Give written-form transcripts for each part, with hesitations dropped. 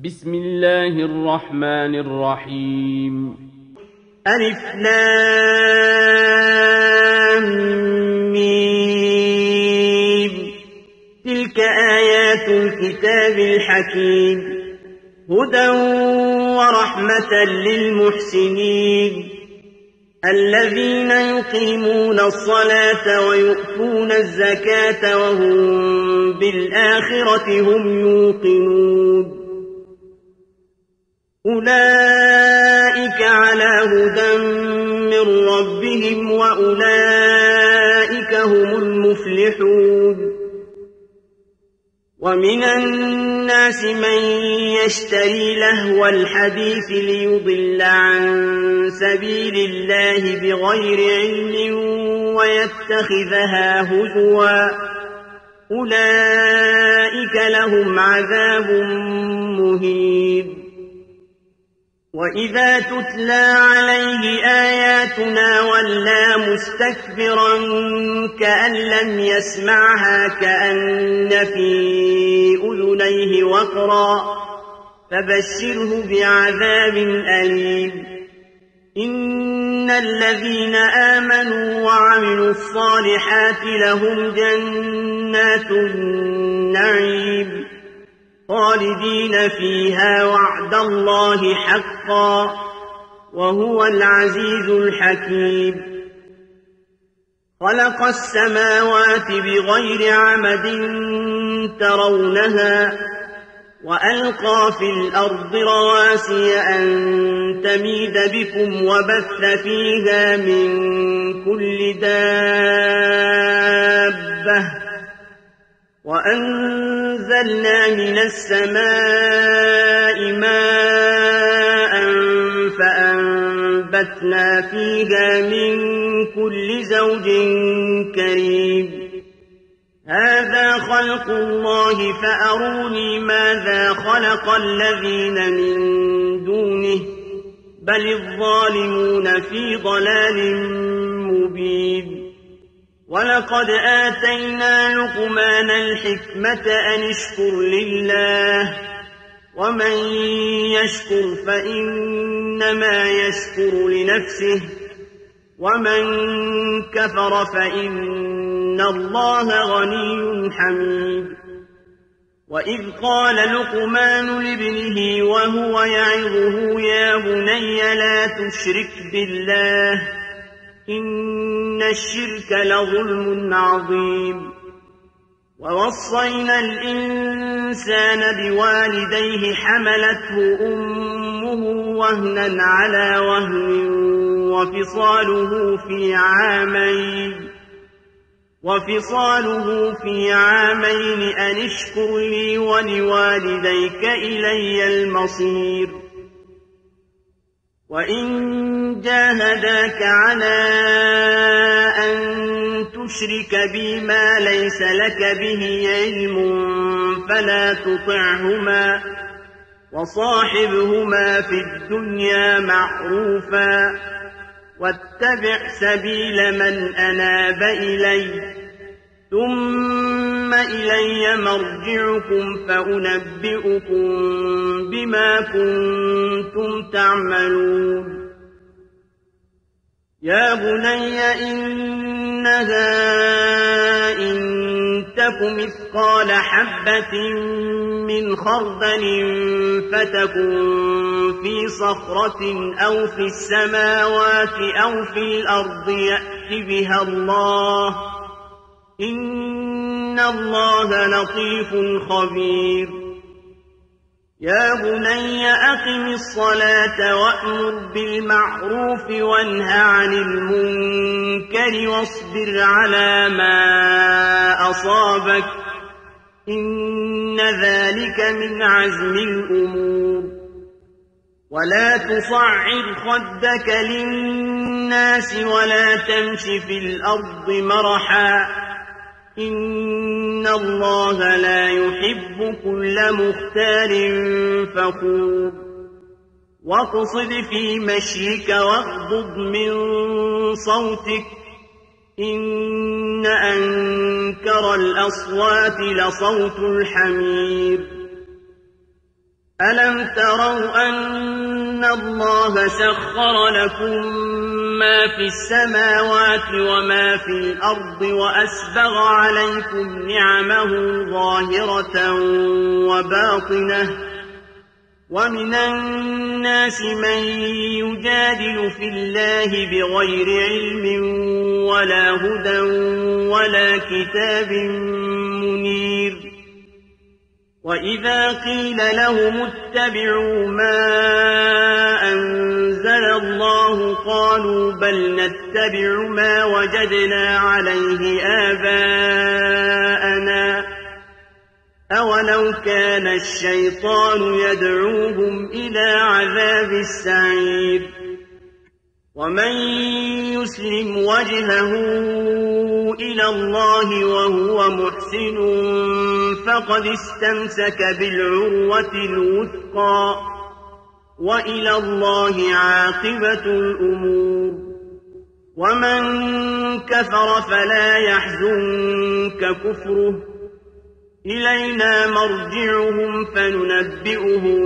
بسم الله الرحمن الرحيم. ألف لام ميم. تلك آيات الكتاب الحكيم هدى ورحمة للمحسنين الذين يقيمون الصلاة ويؤتون الزكاة وهم بالآخرة هم يوقنون أولئك على هدى من ربهم وأولئك هم المفلحون. ومن الناس من يشتري لهو الحديث ليضل عن سبيل الله بغير علم ويتخذها هزوا أولئك لهم عذاب مهين. وإذا تتلى عليه آياتنا ولى مستكبرا كأن لم يسمعها كأن في أذنيه وقرا فبشره بعذاب أليم. إن الذين آمنوا وعملوا الصالحات لهم جنات النعيم خالدين فيها وعد الله حقا وهو العزيز الحكيم. خلق السماوات بغير عمد ترونها وألقى في الأرض رواسي أن تميد بكم وبث فيها من كل دابة وأنزلنا من السماء ماء فأنبتنا فيها من كل زوج كريم. هذا خلق الله فأروني ماذا خلق الذين من دونه بل الظالمون في ضلال مبين. ولقد آتينا لقمان الحكمة أن اشكر لله ومن يشكر فإنما يشكر لنفسه ومن كفر فإن الله غني حميد. وإذ قال لقمان لابنه وهو يعظه يا بني لا تشرك بالله إن الشرك لظلم عظيم. ووصينا الإنسان بوالديه حملته أمه وهنا على وهن وفصاله في عامين أن اشكر لي ولوالديك إلي المصير. وإن جاهداك على أن تشرك بي ما ليس لك به علم فلا تطعهما وصاحبهما في الدنيا معروفا واتبع سبيل من أناب إلي ثم إلي مرجعكم فأنبئكم بما كنتم تعملون. يا بني إنها إن تك مثقال حبة من خردل فتكن في صخرة أو في السماوات أو في الأرض يأت بها الله إن الله لطيف خبير. يا بني أقم الصلاة وأمر بالمعروف وانه عن المنكر واصبر على ما أصابك إن ذلك من عزم الأمور. ولا تصعر خدك للناس ولا تمش في الأرض مرحا إن الله لا يحب كل مختال فخور. واقصد في مشيك واغضض من صوتك إن أنكر الأصوات لصوت الحمير. ألم تروا أن الله سخر لكم ما في السماوات وما في الأرض وأسبغ عليكم نعمه ظاهرة وباطنة ومن الناس من يجادل في الله بغير علم ولا هدى ولا كتاب منير وإذا قيل لهم اتبعوا ما أنزل الله قالوا بل نتبع ما وجدنا عليه آباءنا أولو كان الشيطان يدعوهم إلى عذاب السعير ومن يسلم وجهه إلى الله وهو محسن فقد استمسك بالعروة الوثقى وإلى الله عاقبة الأمور ومن كفر فلا يحزنك كفره إلينا مرجعهم فننبئهم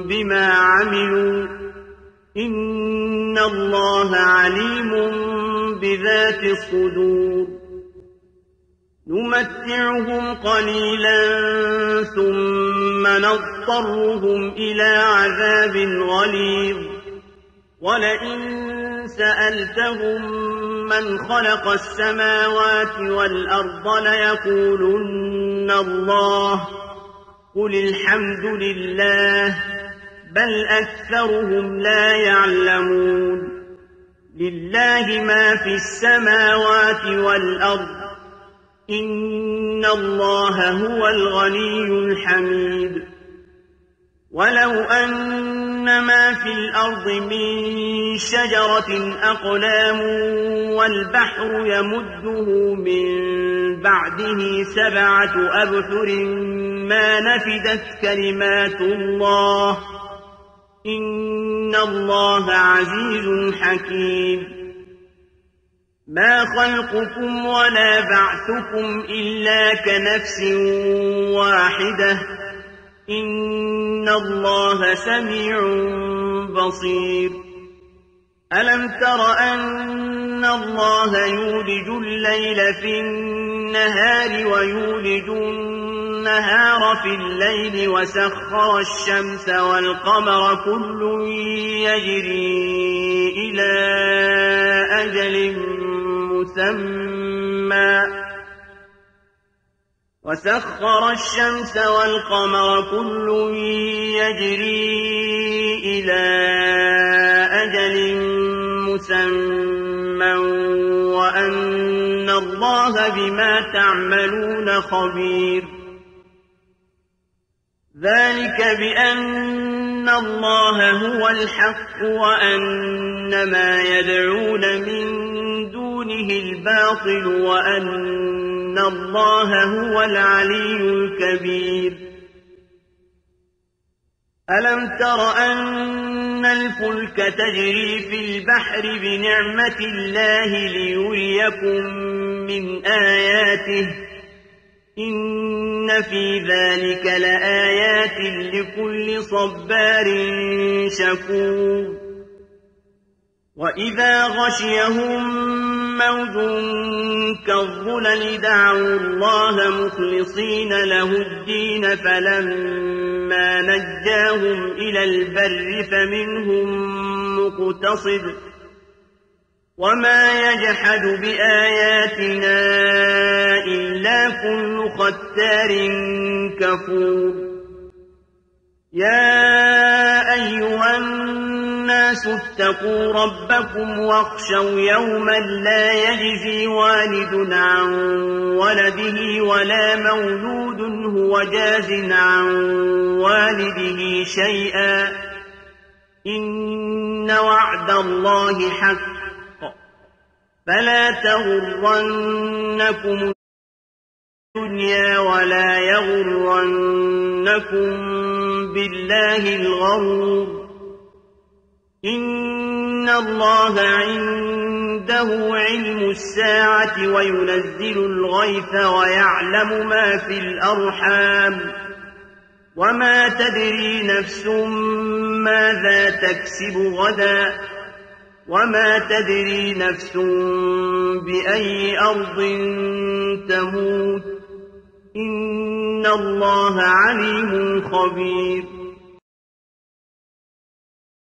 بما عملوا إن الله عليم بذات الصدور نمتعهم قليلا ثم نضطرهم إلى عذاب غليظ ولئن سألتهم من خلق السماوات والأرض ليقولن الله قل الحمد لله بل أكثرهم لا يعلمون لله ما في السماوات والأرض إن الله هو الغني الحميد ولو أن ما في الأرض من شجرة أقلام والبحر يمده من بعده 7 أبحر ما نفدت كلمات الله إن الله عزيز حكيم ما خلقكم ولا بعثكم إلا كنفس واحدة إن الله سميع بصير ألم تر أن الله يولج الليل في النهار ويولج النهار في الليل وسخر الشمس والقمر كل يجري إلى أجل مسمى وسخر الشمس والقمر كل يجري إلى أجل مسمى وأن الله بما تعملون خبير ذلك بأن الله هو الحق وأن ما يدعون من دونه الباطل وأن الله هو العلي الكبير ألم تر أن الفلك تجري في البحر بنعمة الله ليريكم من آياته إن في ذلك لآيات لكل صبار شكور وإذا غشيهم موج كالظلل دعوا الله مخلصين له الدين فلما نجاهم إلى البر فمنهم مقتصد وما يجحد بآياتنا إلا كل ختار كفور يا أيها الناس اتقوا ربكم واخشوا يوما لا يجزي والد عن ولده ولا مولود هو جاز عن والده شيئا إن وعد الله حق فلا تغرنكم الدنيا ولا يغرنكم بالله الغرور إن الله عنده علم الساعة وينزل الغيث ويعلم ما في الأرحام وما تدري نفس ماذا تكسب غدا وما تدري نفس بأي أرض تموت إن الله عليم خبير